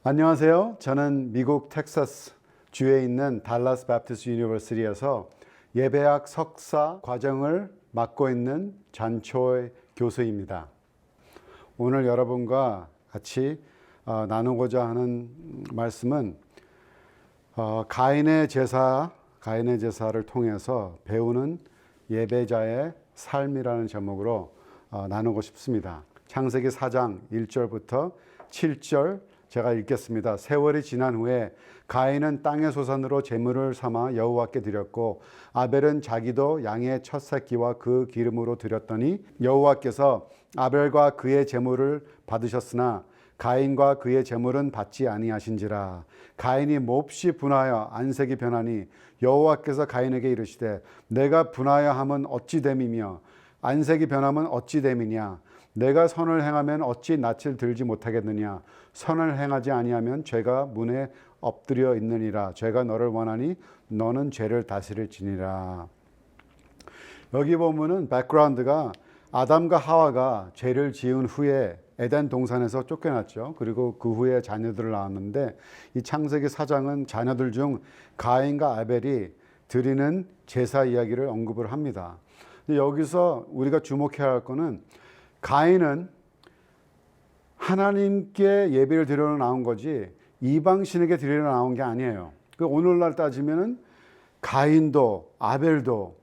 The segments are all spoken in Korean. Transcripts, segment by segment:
안녕하세요. 저는 미국 텍사스 주에 있는 달라스 바프티스트 유니버시티에서 예배학 석사 과정을 맡고 있는 잔초의 교수입니다. 오늘 여러분과 같이 나누고자 하는 말씀은 가인의 제사를 통해서 배우는 예배자의 삶이라는 제목으로 나누고 싶습니다. 창세기 4장 1절부터 7절 제가 읽겠습니다. 세월이 지난 후에 가인은 땅의 소산으로 제물을 삼아 여호와께 드렸고 아벨은 자기도 양의 첫 새끼와 그 기름으로 드렸더니 여호와께서 아벨과 그의 제물을 받으셨으나 가인과 그의 제물은 받지 아니하신지라. 가인이 몹시 분하여 안색이 변하니 여호와께서 가인에게 이르시되 내가 분하여 함은 어찌 됨이며 안색이 변함은 어찌 됨이냐. 내가 선을 행하면 어찌 낯을 들지 못하겠느냐. 선을 행하지 아니하면 죄가 문에 엎드려 있느니라. 죄가 너를 원하니 너는 죄를 다스릴지니라. 여기 보면은 백그라운드가 아담과 하와가 죄를 지은 후에 에덴 동산에서 쫓겨났죠. 그리고 그 후에 자녀들을 낳았는데 이 창세기 4장은 자녀들 중 가인과 아벨이 드리는 제사 이야기를 언급을 합니다. 근데 여기서 우리가 주목해야 할 거는 가인은 하나님께 예배를 드리러 나온 거지 이방신에게 드리러 나온 게 아니에요. 오늘날 따지면은 가인도 아벨도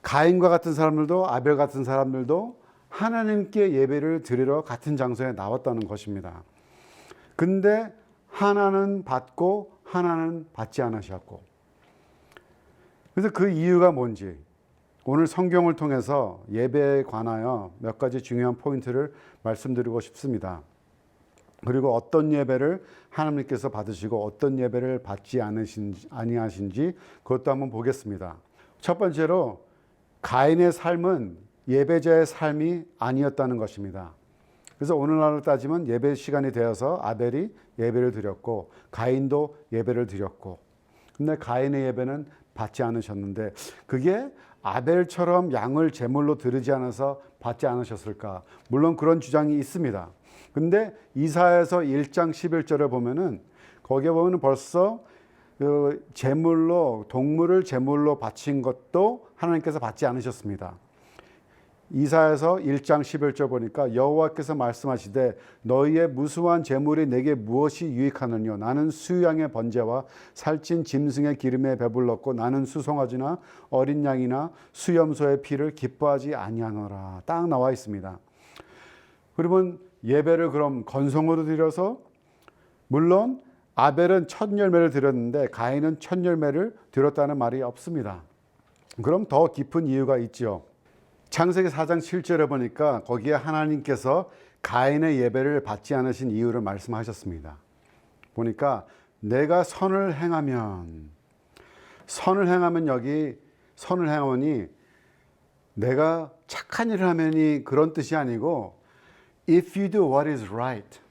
가인과 같은 사람들도 아벨 같은 사람들도 하나님께 예배를 드리러 같은 장소에 나왔다는 것입니다. 근데 하나는 받고 하나는 받지 않으셨고, 그래서 그 이유가 뭔지 오늘 성경을 통해서 예배에 관하여 몇 가지 중요한 포인트를 말씀드리고 싶습니다. 그리고 어떤 예배를 하나님께서 받으시고 어떤 예배를 받지 아니하신지 그것도 한번 보겠습니다. 첫 번째로 가인의 삶은 예배자의 삶이 아니었다는 것입니다. 그래서 오늘날로 따지면 예배 시간이 되어서 아벨이 예배를 드렸고 가인도 예배를 드렸고, 근데 가인의 예배는 받지 않으셨는데 그게 아벨처럼 양을 제물로 드리지 않아서 받지 않으셨을까? 물론 그런 주장이 있습니다. 근데 이사야서 1장 11절에 보면은 거기에 보면 벌써 그 제물로 동물을 제물로 바친 것도 하나님께서 받지 않으셨습니다. 이사야서 1장 11절 보니까 여호와께서 말씀하시되 너희의 무수한 제물이 내게 무엇이 유익하느뇨. 나는 수양의 번제와 살찐 짐승의 기름에 배불렀고 나는 수송아지나 어린 양이나 수염소의 피를 기뻐하지 아니하노라. 딱 나와 있습니다. 그러면 예배를 그럼 건성으로 드려서, 물론 아벨은 첫 열매를 드렸는데 가인은 첫 열매를 드렸다는 말이 없습니다. 그럼 더 깊은 이유가 있죠. 창세기 4장 7절에 보니까 거기에 하나님께서 가인의 예배를 받지 않으신 이유를 말씀하셨습니다. 보니까 내가 선을 행하면 여기 선을 행하니 내가 착한 일을 하면이 그런 뜻이 아니고 if you do what is right.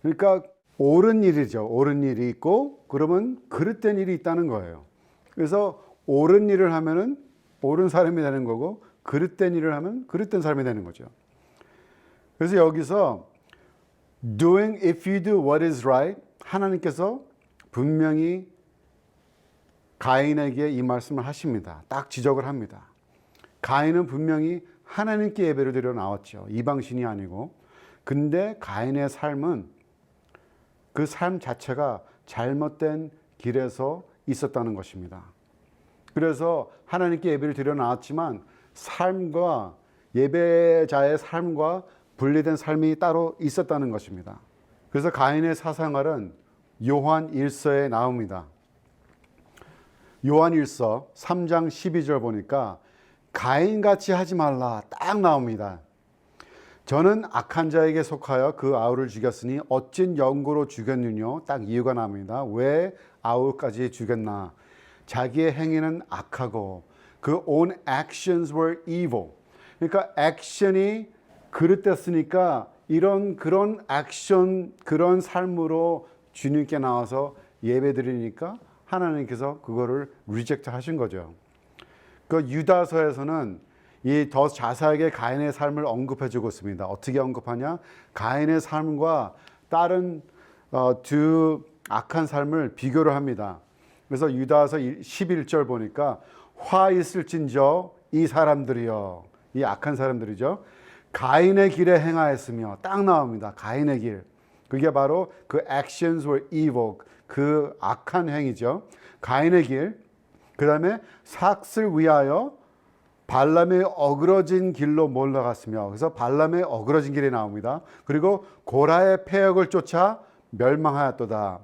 그러니까 옳은 일이죠. 옳은 일이 있고 그러면 그릇된 일이 있다는 거예요. 그래서 옳은 일을 하면은 옳은 사람이 되는 거고 그릇된 일을 하면 그릇된 사람이 되는 거죠. 그래서 여기서 doing if you do what is right, 하나님께서 분명히 가인에게 이 말씀을 하십니다. 딱 지적을 합니다. 가인은 분명히 하나님께 예배를 드려 나왔죠. 이방신이 아니고. 근데 가인의 삶은 그 삶 자체가 잘못된 길에서 있었다는 것입니다. 그래서 하나님께 예배를 드려 나왔지만 삶과 예배자의 삶과 분리된 삶이 따로 있었다는 것입니다. 그래서 가인의 사생활은 요한 1서에 나옵니다. 요한 1서 3장 12절 보니까 가인같이 하지 말라 딱 나옵니다. 저는 악한 자에게 속하여 그 아우를 죽였으니 어찐 영구로 죽였느뇨. 딱 이유가 나옵니다. 왜 아우까지 죽였나? 자기의 행위는 악하고 그 own actions were evil. 그러니까 액션이 그릇됐으니까 그런 액션, 그런 삶으로 주님께 나와서 예배 드리니까 하나님께서 그거를 리젝트 하신 거죠. 그 유다서에서는 이 더 자세하게 가인의 삶을 언급해 주고 있습니다. 어떻게 언급하냐? 가인의 삶과 다른 두 악한 삶을 비교를 합니다. 그래서 유다서 11절 보니까 화 있을진저 이 사람들이여, 이 악한 사람들이죠. 가인의 길에 행하였으며, 딱 나옵니다. 가인의 길. 그게 바로 그 actions were evil, 그 악한 행위죠. 가인의 길. 그 다음에 삭슬 위하여 발람의 어그러진 길로 몰려갔으며, 그래서 발람의 어그러진 길이 나옵니다. 그리고 고라의 패역을 쫓아 멸망하였도다.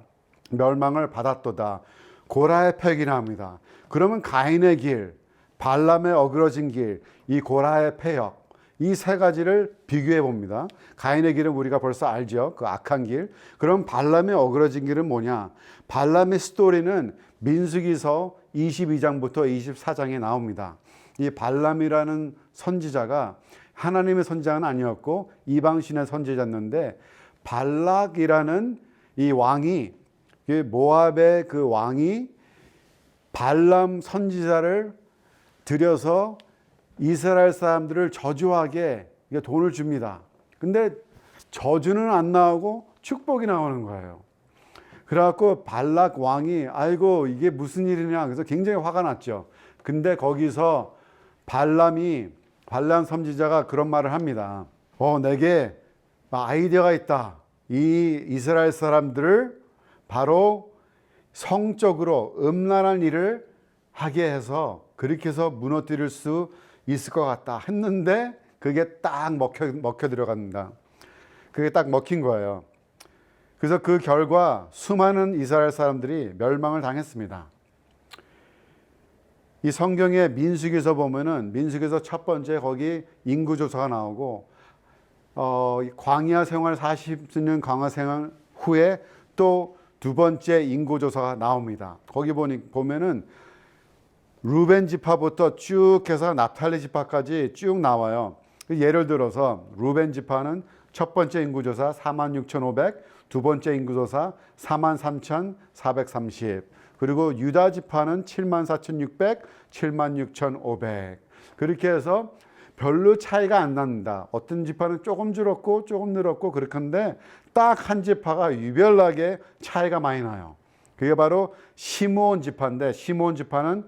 멸망을 받았도다. 고라의 패역이 나옵니다. 그러면 가인의 길, 발람의 어그러진 길, 이 고라의 패역, 이 세 가지를 비교해 봅니다. 가인의 길은 우리가 벌써 알죠. 그 악한 길. 그럼 발람의 어그러진 길은 뭐냐? 발람의 스토리는 민수기서 22장부터 24장에 나옵니다. 이 발람이라는 선지자가 하나님의 선지자는 아니었고 이방신의 선지자였는데, 발락이라는 이 왕이, 모압의 그 왕이 발람 선지자를 들여서 이스라엘 사람들을 저주하게 돈을 줍니다. 근데 저주는 안 나오고 축복이 나오는 거예요. 그래갖고 발락 왕이 아이고 이게 무슨 일이냐, 그래서 굉장히 화가 났죠. 근데 거기서 발람 선지자가 그런 말을 합니다. 내게 아이디어가 있다. 이 이스라엘 사람들을 바로 성적으로 음란한 일을 하게 해서 그렇게 해서 무너뜨릴 수 있을 것 같다 했는데, 그게 딱 먹혀 들어갑니다. 그게 딱 먹힌 거예요. 그래서 그 결과 수많은 이스라엘 사람들이 멸망을 당했습니다. 이 성경의 민수기에서 보면은, 민수기에서 첫 번째 거기 인구조사가 나오고, 광야 생활 40년 광야 생활 후에 또 두 번째 인구조사가 나옵니다. 거기 보면은 루벤 지파부터 쭉 해서 납탈리 지파까지 쭉 나와요. 예를 들어서 루벤 지파는 첫 번째 인구조사 46,500, 두 번째 인구조사 43,430, 그리고 유다 지파는 74,600, 76,500. 그렇게 해서 별로 차이가 안 납니다. 어떤 지파는 조금 줄었고 조금 늘었고 그렇건데, 딱 한 지파가 유별나게 차이가 많이 나요. 그게 바로 시므온 지파인데, 시므온 지파는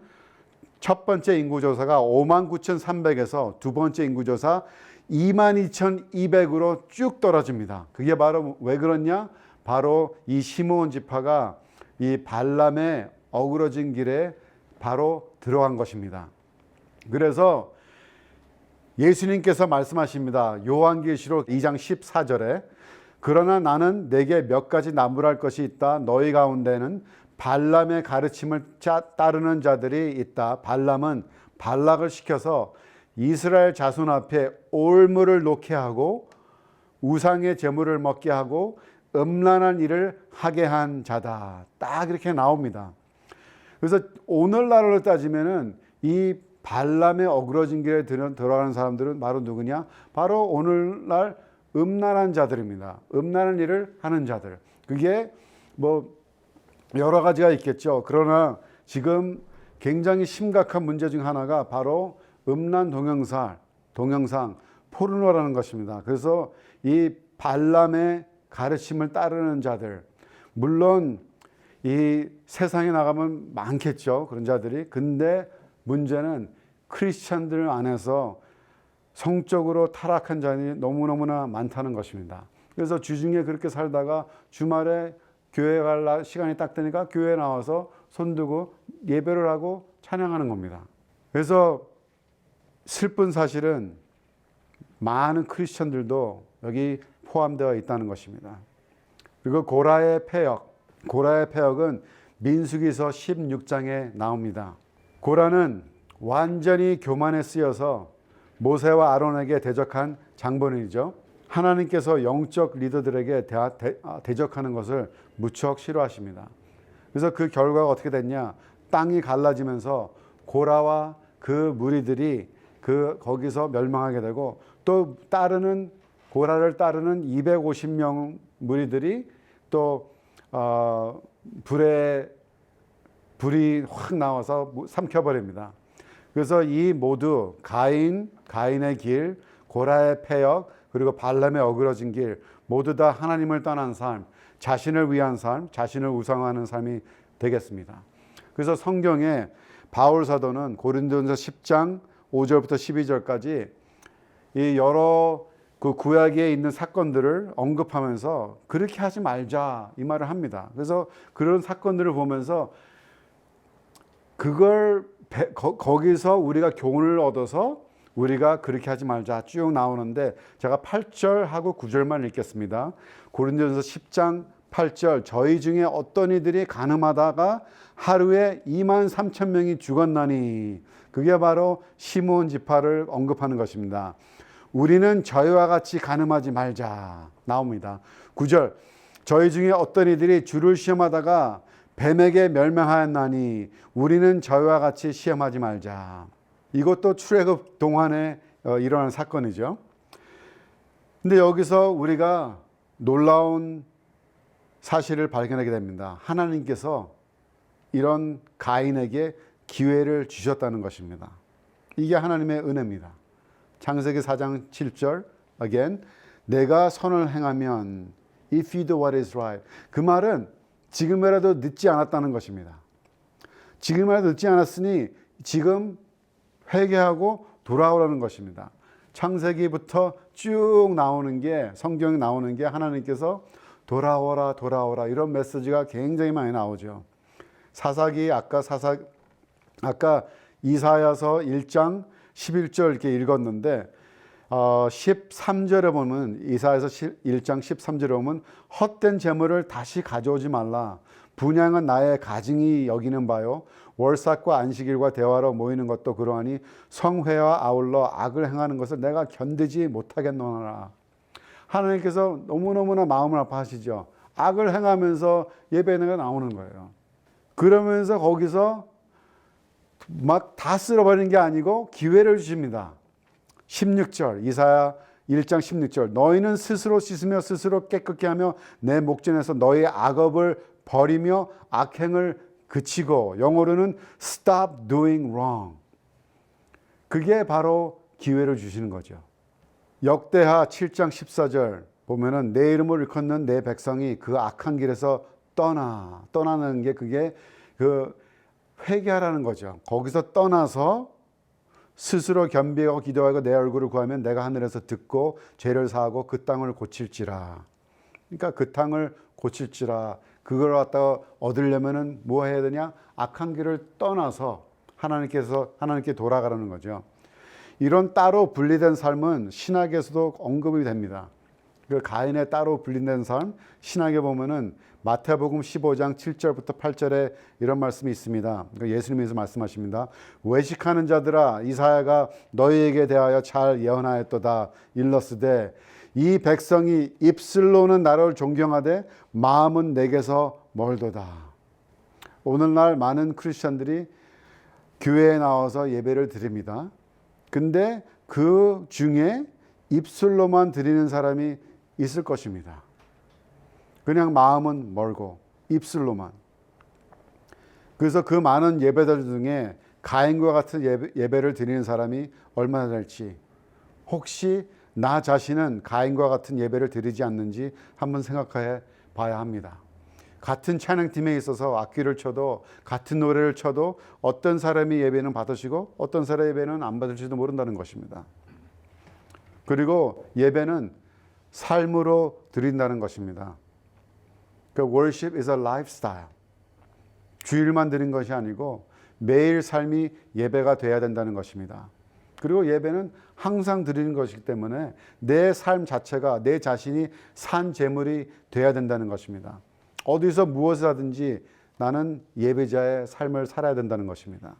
첫 번째 인구조사가 59,300에서 두 번째 인구조사 22,200으로 쭉 떨어집니다. 그게 바로 왜 그러냐? 바로 이 시므온 지파가 이 발람의 어그러진 길에 바로 들어간 것입니다. 그래서 예수님께서 말씀하십니다. 요한계시록 2장 14절에 그러나 나는 내게 몇 가지 나무랄 것이 있다. 너희 가운데는 발람의 가르침을 따르는 자들이 있다. 발람은 발락을 시켜서 이스라엘 자손 앞에 올무를 놓게 하고 우상의 제물을 먹게 하고 음란한 일을 하게 한 자다. 딱 이렇게 나옵니다. 그래서 오늘날로 따지면은 이 발람의 어그러진 길에 들어가는 사람들은 바로 누구냐? 바로 오늘날 음란한 자들입니다. 음란한 일을 하는 자들. 그게 뭐 여러 가지가 있겠죠. 그러나 지금 굉장히 심각한 문제 중 하나가 바로 음란 동영상, 포르노라는 것입니다. 그래서 이 발람의 가르침을 따르는 자들, 물론 이 세상에 나가면 많겠죠. 그런 자들이. 근데 문제는 크리스찬들 안에서 성적으로 타락한 자들이 너무너무나 많다는 것입니다. 그래서 주중에 그렇게 살다가 주말에 교회 갈 시간이 딱 되니까 교회에 나와서 손들고 예배를 하고 찬양하는 겁니다. 그래서 슬픈 사실은 많은 크리스천들도 여기 포함되어 있다는 것입니다. 그리고 고라의 패역은 민수기서 16장에 나옵니다. 고라는 완전히 교만에 쓰여서 모세와 아론에게 대적한 장본인이죠. 하나님께서 영적 리더들에게 대적하는 것을 무척 싫어하십니다. 그래서 그 결과가 어떻게 됐냐? 땅이 갈라지면서 고라와 그 무리들이 거기서 멸망하게 되고, 또 고라를 따르는 250명 무리들이 또 불이 확 나와서 삼켜버립니다. 그래서 이 모두 가인의 길, 고라의 패역, 그리고 발람의 어그러진 길, 모두 다 하나님을 떠난 삶, 자신을 위한 삶, 자신을 우상화하는 삶이 되겠습니다. 그래서 성경에 바울 사도는 고린도전서 10장 5절부터 12절까지 이 여러 그 구약에 있는 사건들을 언급하면서 그렇게 하지 말자 이 말을 합니다. 그래서 그런 사건들을 보면서 그걸 거기서 우리가 교훈을 얻어서 우리가 그렇게 하지 말자 쭉 나오는데 제가 8절하고 9절만 읽겠습니다. 고린도전서 10장 8절 저희 중에 어떤 이들이 간음하다가 하루에 23,000명이 죽었나니 그게 바로 시므온 지파를 언급하는 것입니다. 우리는 저희와 같이 간음하지 말자 나옵니다. 9절 저희 중에 어떤 이들이 주를 시험하다가 뱀에게 멸망하였나니 우리는 저희와 같이 시험하지 말자. 이것도 출애굽 동안에 일어난 사건이죠. 근데 여기서 우리가 놀라운 사실을 발견하게 됩니다. 하나님께서 이런 가인에게 기회를 주셨다는 것입니다. 이게 하나님의 은혜입니다. 창세기 4장 7절 again 내가 선을 행하면 if you do what is right 그 말은 지금이라도 늦지 않았다는 것입니다. 지금이라도 늦지 않았으니 지금 회개하고 돌아오라는 것입니다. 창세기부터 쭉 나오는 게 성경에 나오는 게 하나님께서 돌아오라 돌아오라 이런 메시지가 굉장히 많이 나오죠. 사사기 아까 이사야서 1장 11절 이렇게 읽었는데 13절에 보면 이사야서 1장 13절에 보면 헛된 재물을 다시 가져오지 말라. 분향은 나의 가증이 여기는 바요. 월삭과 안식일과 대화로 모이는 것도 그러하니 성회와 아울러 악을 행하는 것을 내가 견디지 못하겠노라. 하나님께서 너무너무나 마음을 아파하시죠. 악을 행하면서 예배가 나오는 거예요. 그러면서 거기서 막 다 쓸어버리는 게 아니고 기회를 주십니다. 16절 이사야 1장 16절 너희는 스스로 씻으며 스스로 깨끗게 하며 내 목전에서 너희의 악업을 버리며 악행을 그치고 영어로는 stop doing wrong. 그게 바로 기회를 주시는 거죠. 역대하 7장 14절 보면은 내 이름을 일컫는 내 백성이 그 악한 길에서 떠나는 게 그게 그 회개하라는 거죠. 거기서 떠나서 스스로 겸비하고 기도하고 내 얼굴을 구하면 내가 하늘에서 듣고 죄를 사하고 그 땅을 고칠지라. 그러니까 그 땅을 고칠지라. 그걸 갖다가 얻으려면은 뭐 해야 되냐? 악한 길을 떠나서 하나님께 돌아가라는 거죠. 이런 따로 분리된 삶은 신학에서도 언급이 됩니다. 그 가인의 따로 분리된 삶, 신학에 보면은 마태복음 15장 7절부터 8절에 이런 말씀이 있습니다. 예수님께서 말씀하십니다. 외식하는 자들아 이사야가 너희에게 대하여 잘 예언하였도다. 일러스되 이 백성이 입술로는 나를 존경하되 마음은 내게서 멀도다. 오늘날 많은 크리스천들이 교회에 나와서 예배를 드립니다. 근데 그 중에 입술로만 드리는 사람이 있을 것입니다. 그냥 마음은 멀고 입술로만. 그래서 그 많은 예배들 중에 가인과 같은 예배를 드리는 사람이 얼마나 될지 혹시 나 자신은 가인과 같은 예배를 드리지 않는지 한번 생각해 봐야 합니다. 같은 찬양팀에 있어서 악기를 쳐도 같은 노래를 쳐도 어떤 사람이 예배는 받으시고 어떤 사람의 예배는 안 받을지도 모른다는 것입니다. 그리고 예배는 삶으로 드린다는 것입니다. 그 worship is a lifestyle. 주일만 드린 것이 아니고 매일 삶이 예배가 돼야 된다는 것입니다. 그리고 예배는 항상 드리는 것이기 때문에 내 삶 자체가 내 자신이 산 제물이 돼야 된다는 것입니다. 어디서 무엇을 하든지 나는 예배자의 삶을 살아야 된다는 것입니다.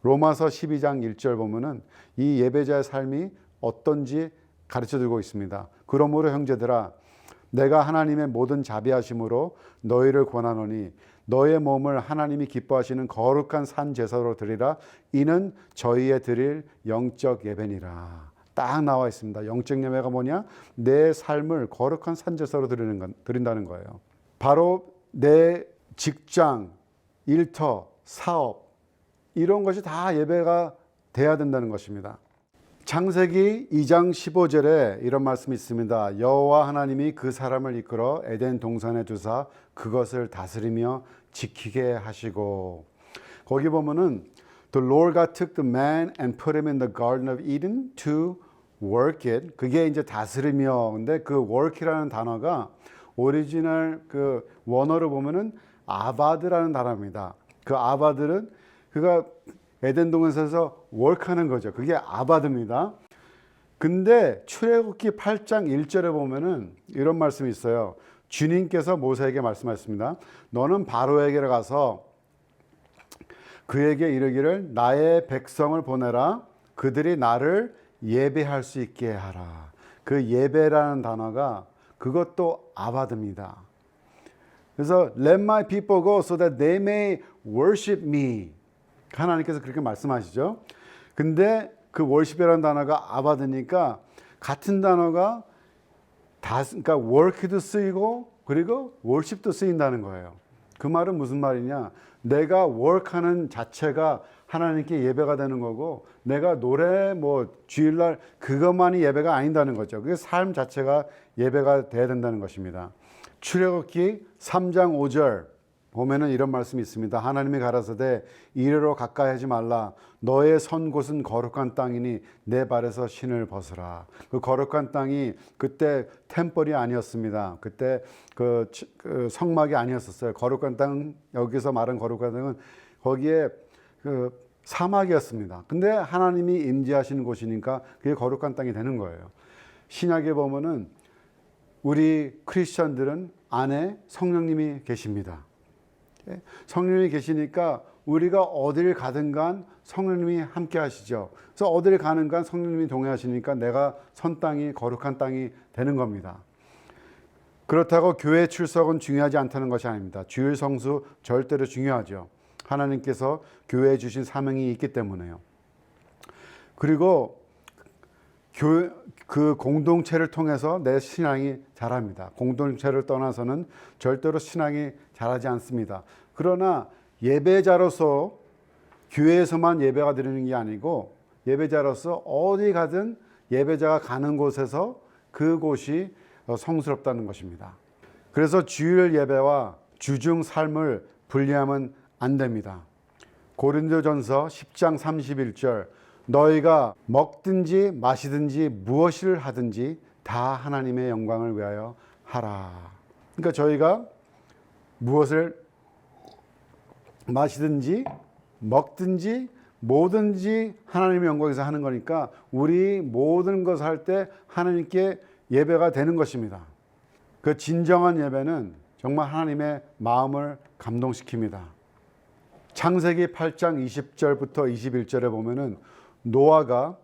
로마서 12장 1절 보면은 이 예배자의 삶이 어떤지 가르쳐주고 있습니다. 그러므로 형제들아 내가 하나님의 모든 자비하심으로 너희를 권하노니 너의 몸을 하나님이 기뻐하시는 거룩한 산 제사로 드리라. 이는 저희의 드릴 영적 예배니라. 딱 나와 있습니다. 영적 예배가 뭐냐? 내 삶을 거룩한 산 제사로 드린다는 거예요. 바로 내 직장, 일터, 사업 이런 것이 다 예배가 돼야 된다는 것입니다. 창세기 2장 15절에 이런 말씀이 있습니다. 여호와 하나님이 그 사람을 이끌어 에덴 동산에 두사 그것을 다스리며 지키게 하시고, 거기 보면은 The Lord God took the man and put him in the garden of Eden to work it. 그게 이제 다스리며, 근데 그 work이라는 단어가 오리지널 그 원어로 보면은 아바드라는 단어입니다. 그 아바드는 그가 에덴 동산에서 work하는 거죠. 그게 아바드입니다. 근데 출애굽기 8장 1절에 보면은 이런 말씀이 있어요. 주님께서 모세에게 말씀하셨습니다. 너는 바로에게 가서 그에게 이르기를 나의 백성을 보내라. 그들이 나를 예배할 수 있게 하라. 그 예배라는 단어가 그것도 아바드입니다. 그래서 Let my people go so that they may worship me. 하나님께서 그렇게 말씀하시죠. 근데 그 worship이라는 단어가 아바드니까 같은 단어가 그러니까 work도 쓰이고 그리고 worship도 쓰인다는 거예요. 그 말은 무슨 말이냐? 내가 work하는 자체가 하나님께 예배가 되는 거고, 내가 노래 주일날 그것만이 예배가 아닌다는 거죠. 그게 삶 자체가 예배가 돼야 된다는 것입니다. 출애굽기 3장 5절 보면은 이런 말씀이 있습니다. 하나님이 가라사대 이리로 가까이 하지 말라. 너의 선 곳은 거룩한 땅이니 내 발에서 신을 벗으라. 그 거룩한 땅이 그때 템플이 아니었습니다. 그때 그 성막이 아니었었어요. 거룩한 땅, 여기서 말한 거룩한 땅은 거기에 그 사막이었습니다. 근데 하나님이 임재하시는 곳이니까 그게 거룩한 땅이 되는 거예요. 신약에 보면은 우리 크리스천들은 안에 성령님이 계십니다. 성령님이 계시니까 우리가 어딜 가든 간 성령님이 함께 하시죠. 그래서 어딜 가는 간 성령님이 동행하시니까 내가 선 땅이 거룩한 땅이 되는 겁니다. 그렇다고 교회 출석은 중요하지 않다는 것이 아닙니다. 주일 성수 절대로 중요하죠. 하나님께서 교회에 주신 사명이 있기 때문에요. 그리고 그 공동체를 통해서 내 신앙이 자랍니다. 공동체를 떠나서는 절대로 신앙이 자라지 않습니다. 그러나 예배자로서 교회에서만 예배가 드리는 게 아니고, 예배자로서 어디 가든 예배자가 가는 곳에서 그곳이 성스럽다는 것입니다. 그래서 주일 예배와 주중 삶을 분리하면 안 됩니다. 고린도전서 10장 31절 너희가 먹든지 마시든지 무엇을 하든지 다 하나님의 영광을 위하여 하라. 그러니까 저희가 무엇을 마시든지 먹든지 뭐든지 하나님의 영광에서 하는 거니까 우리 모든 것을 할 때 하나님께 예배가 되는 것입니다. 그 진정한 예배는 정말 하나님의 마음을 감동시킵니다. 창세기 8장 20절부터 21절에 보면은 노아가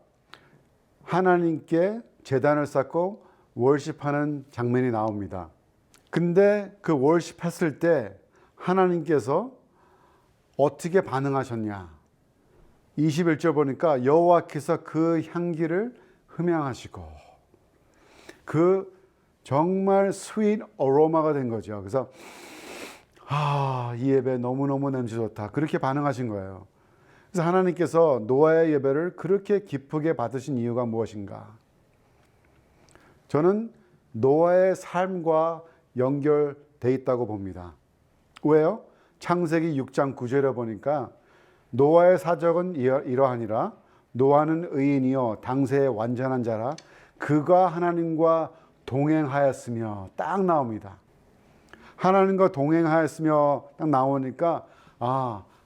하나님께 제단을 쌓고 월십하는 장면이 나옵니다. 근데 그 월십했을 때 하나님께서 어떻게 반응하셨냐? 21절 보니까 여호와께서 그 향기를 흠향하시고, 그 정말 스윗 어로마가 된 거죠. 그래서 이 예배 너무너무 냄새 좋다. 그렇게 반응하신 거예요. 그래서 하나님께서 노아의 예배를 그렇게 기쁘게 받으신 이유가 무엇인가? 저는 노아의 삶과 연결돼 있다고 봅니다. 왜요? 창세기 6장 9절에 보니까 노아의 사적은 이러하니라. 노아는 의인이요 당세의 완전한 자라. 그가 하나님과 동행하였으며, 딱 나옵니다. 하나님과 동행하였으며 딱 나오니까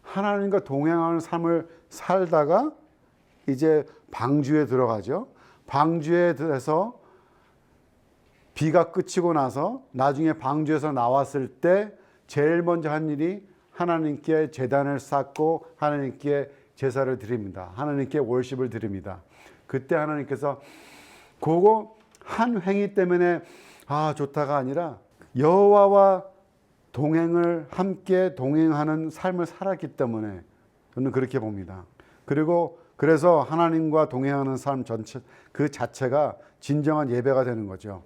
하나님과 동행하는 삶을 살다가 이제 방주에 들어가죠. 방주에 들어서 비가 그치고 나서 나중에 방주에서 나왔을 때 제일 먼저 한 일이 하나님께 제단을 쌓고 하나님께 제사를 드립니다. 하나님께 월십을 드립니다. 그때 하나님께서 그거 한 행위 때문에 좋다가 아니라 여호와와 동행을 함께 동행하는 삶을 살았기 때문에 저는 그렇게 봅니다. 그리고 그래서 하나님과 동행하는 삶 전체 그 자체가 진정한 예배가 되는 거죠.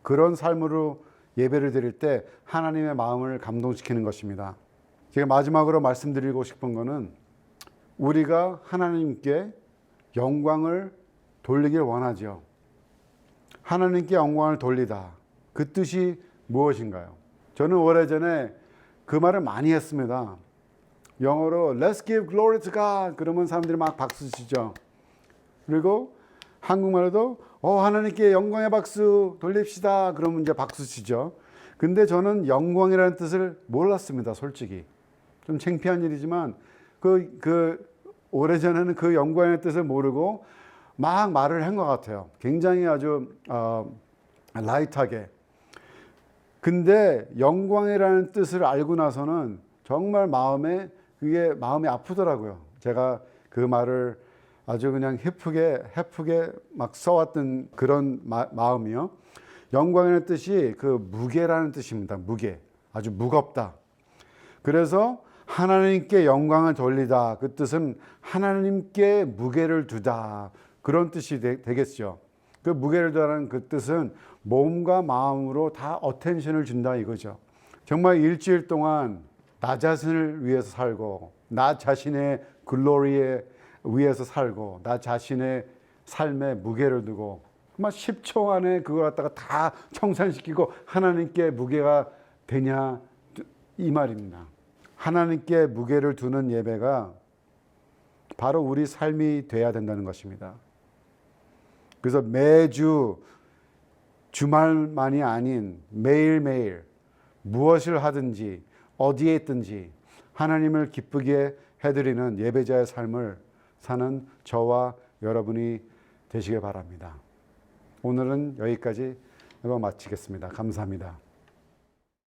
그런 삶으로 예배를 드릴 때 하나님의 마음을 감동시키는 것입니다. 제가 마지막으로 말씀드리고 싶은 거는 우리가 하나님께 영광을 돌리길 원하죠. 하나님께 영광을 돌리다. 그 뜻이 무엇인가요? 저는 오래전에 그 말을 많이 했습니다. 영어로 Let's give glory to God. 그러면 사람들이 막 박수 치죠. 그리고 한국말로도 하나님께 영광의 박수 돌립시다. 그러면 이제 박수 치죠. 근데 영광이라는 뜻을 몰랐습니다. 솔직히. 좀 창피한 일이지만 오래전에는 그 영광의 뜻을 모르고 막 말을 한 것 같아요. 굉장히 아주 라이트하게. 근데 영광이라는 뜻을 알고 나서는 정말 그게 마음이 아프더라고요. 제가 그 말을 아주 그냥 헤프게 막 써왔던 그런 마음이요. 영광이라는 뜻이 그 무게라는 뜻입니다. 무게. 아주 무겁다. 그래서 하나님께 영광을 돌리다. 그 뜻은 하나님께 무게를 두다. 그런 뜻이 되겠죠. 그 무게를 두다는 그 뜻은 몸과 마음으로 다 어텐션을 준다 이거죠. 정말 일주일 동안 나 자신을 위해서 살고 나 자신의 글로리에 위해서 살고 나 자신의 삶에 무게를 두고 10초 안에 그걸 갖다가 다 청산시키고 하나님께 무게가 되냐 이 말입니다. 하나님께 무게를 두는 예배가 바로 우리 삶이 돼야 된다는 것입니다. 그래서 매주 주말만이 아닌 매일매일 무엇을 하든지 어디에 있든지 하나님을 기쁘게 해드리는 예배자의 삶을 사는 저와 여러분이 되시길 바랍니다. 오늘은 여기까지 마치겠습니다. 감사합니다.